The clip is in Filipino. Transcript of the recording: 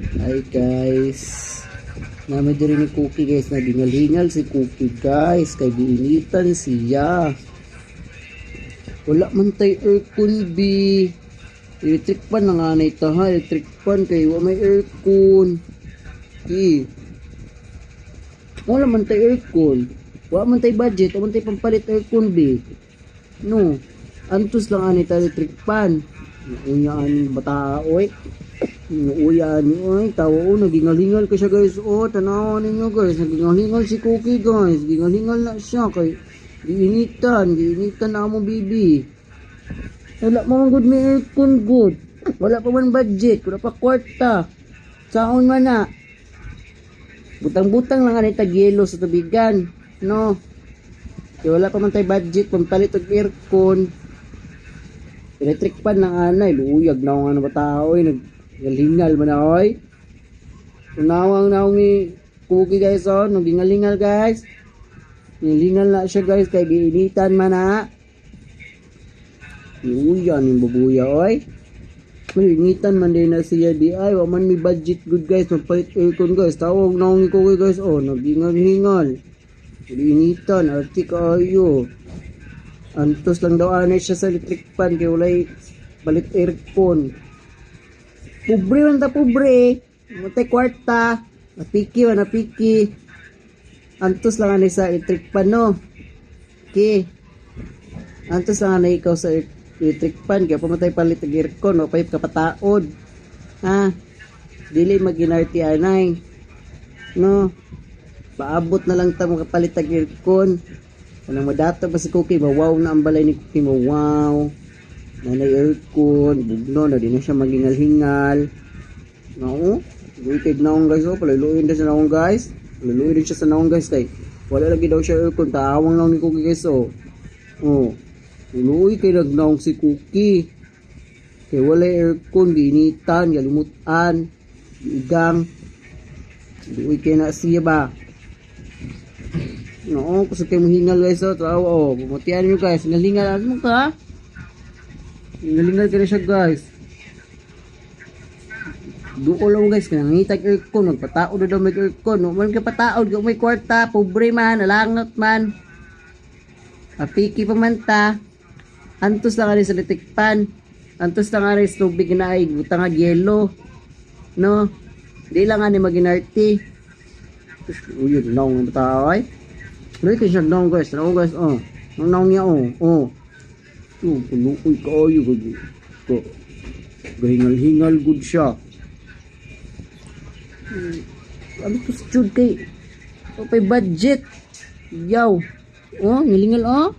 Hi guys. Namin din ni Cookie guys. Nagingal-hingal si Cookie guys. Kay giinitan siya. Wala man tayo aircon B. Electric fan na nga na ito ha. Electric fan kay wala may aircon. Wala man tayo aircon. Wala man tayo budget. Wala man tayo pampalit aircon B. No. Antos lang ani tayo electric fan. Unyaan bata oy. Uyan ni oy tawo nagingalingal ka siya guys. Oh tanawan ninyo guys, nagingalingal si Cookie guys. Gingalingal na siya kay giinitan na mo bibi. Wala pa man good may aircon good. Wala pa man budget, wala pa kwarta. Saon man na. Butang-butang lang ani tag yelo sa tubigan, no. Kaya wala pa man tay budget pampalit og aircon. Electric fan ng anay, luyag na ako nga na tao naglingal man na oy. Tunawang na ni Cookie guys oh, naglingal guys. Nilingal na siya guys kay giinitan man na. Luyan yung babuya oy. Malinitan man din na siya di ay wa man may budget good guys, magpalit aircon guys. Tawag na ni Cookie guys oh, naglingal-hingal. Giinitan artik ayo. Antos lang daw anay siya sa electric fan kaya walay balit aircon. Pobre man ta pobre. Matay kwarta. Napiki man napiki. Antos lang anay sa electric fan no. Okay. Antos lang anay ikaw sa electric fan kaya pamatay palit ang aircon o payip kapataod. Ha? Dili maginarti anay. No. Paabot na lang ta makapalit ang aircon. Kanang madata pa si Cookie, mawaw na ang balay ni Cookie, mawaw. Nanay aircon, bugno na, di na siya magingal-hingal. No? Luitid na akong guys, oh, palaluin din siya na akong guys. Palaluin din siya sa naong guys, kay wala lagi daw siya aircon, taawang lang ni Cookie guys, oh. Oh, uluwi kay nagnaong si Cookie. Kay wala aircon, giinitan, galimutan, giigang. Uluwi kay na siya ba? No, kasi kayo mahingal guys oh, tao oh, bumutihan nyo guys, hingal-hingal mo ka, hingal-hingal ka na siya guys. Duo lang guys, kaya nangitag aircon, magpataod na daw may aircon, no man ka pataod, kung may kwarta, pobre man, nalangot man, apiki pa man ta, antos lang rin sa litikpan, antos lang rin sa tubig na ay butang nga yelo, no, di lang nga ni maginarti, uyod, naong tao ay. Look at siya down guys, oh. Naong niya oh. Pulukoy ka ayo gud. Ko. Gahingal-hingal good siya. Ano to stud kay? O pay budget. Yaw. Oh, ngilingal oh.